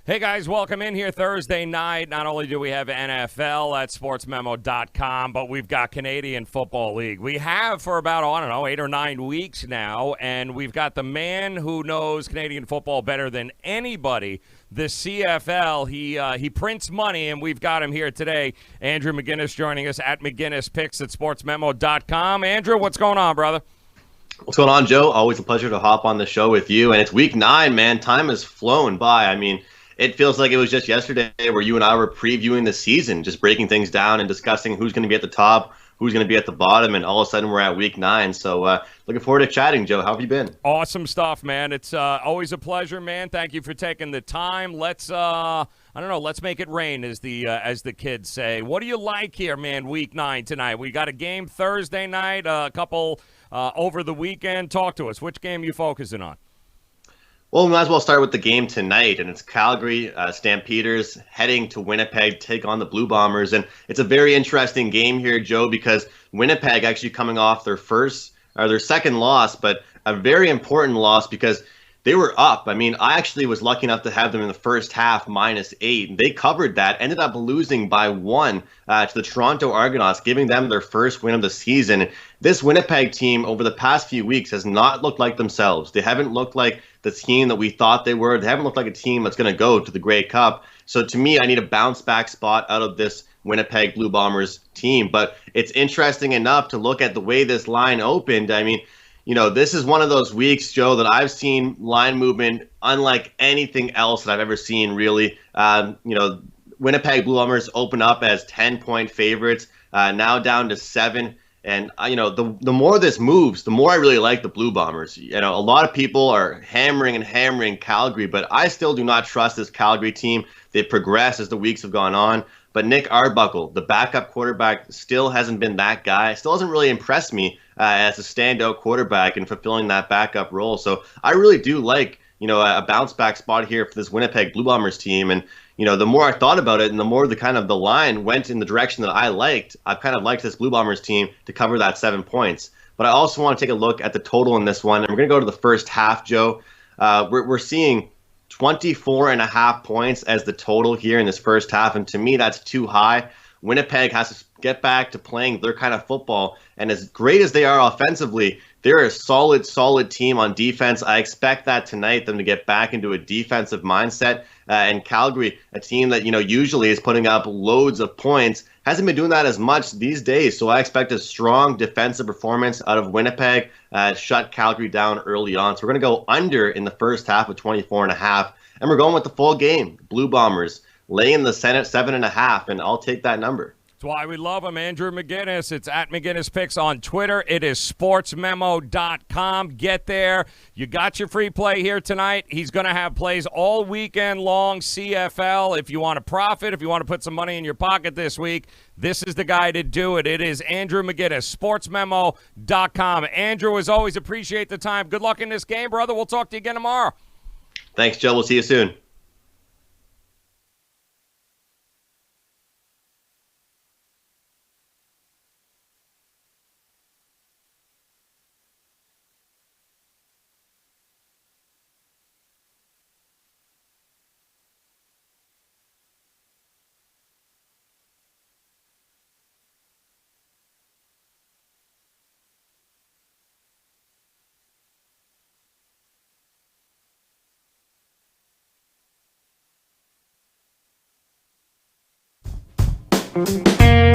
Hey guys, welcome in here Thursday night. Not only do we have NFL at sportsmemo.com, but we've got Canadian Football League. We have for about, 8 or 9 weeks now, and we've got the man who knows Canadian football better than anybody, the CFL. He prints money, and we've got him here today. Andrew McInnis joining us at McInnis Picks at sportsmemo.com. Andrew, what's going on, brother? What's going on, Joe? Always a pleasure to hop on the show with you. And it's week 9, man. Time has flown by. I mean, it feels like it was just yesterday where you and I were previewing the season, just breaking things down and discussing who's going to be at the top, who's going to be at the bottom, and all of a sudden we're at week 9. So looking forward to chatting, Joe. How have you been? Awesome stuff, man. It's always a pleasure, man. Thank you for taking the time. Let's let's make it rain, as the kids say. What do you like here, man, week 9 tonight? We got a game Thursday night, a couple over the weekend. Talk to us. Which game are you focusing on? Well, we might as well start with the game tonight, and it's Calgary Stampeders heading to Winnipeg to take on the Blue Bombers. And it's a very interesting game here, Joe, because Winnipeg actually coming off their second loss, but a very important loss because they were up. I mean, I actually was lucky enough to have them in the first half -8. They covered that, ended up losing by 1 to the Toronto Argonauts, giving them their first win of the season. This Winnipeg team over the past few weeks has not looked like themselves. They haven't looked like the team that we thought they were. They haven't looked like a team that's going to go to the Grey Cup. So to me, I need a bounce back spot out of this Winnipeg Blue Bombers team. But it's interesting enough to look at the way this line opened. I mean, this is one of those weeks, Joe, that I've seen line movement unlike anything else that I've ever seen, really. Winnipeg Blue Bombers open up as 10-point favorites, now down to 7. And, the more this moves, the more I really like the Blue Bombers. A lot of people are hammering Calgary, but I still do not trust this Calgary team. They've progressed as the weeks have gone on. But Nick Arbuckle, the backup quarterback, still hasn't been that guy. Still hasn't really impressed me as a standout quarterback in fulfilling that backup role. So I really do like, a bounce back spot here for this Winnipeg Blue Bombers team. And, the more I thought about it and the more the line went in the direction that I liked, I've kind of liked this Blue Bombers team to cover that 7 points. But I also want to take a look at the total in this one. And we're going to go to the first half, Joe. We're seeing 24.5 points as the total here in this first half. And to me, that's too high. Winnipeg has to get back to playing their kind of football. And as great as they are offensively, they're a solid team on defense. I expect that tonight, them to get back into a defensive mindset. And Calgary, a team that, usually is putting up loads of points, hasn't been doing that as much these days. So I expect a strong defensive performance out of Winnipeg, shut Calgary down early on. So we're going to go under in the first half of 24.5. And we're going with the full game. Blue Bombers laying the 7.5, and I'll take that number. That's why we love him, Andrew McInnis. It's at McInnis Picks on Twitter. It is sportsmemo.com. Get there. You got your free play here tonight. He's going to have plays all weekend long, CFL. If you want to profit, if you want to put some money in your pocket this week, this is the guy to do it. It is Andrew McInnis, sportsmemo.com. Andrew, as always, appreciate the time. Good luck in this game, brother. We'll talk to you again tomorrow. Thanks, Joe. We'll see you soon. Thank you.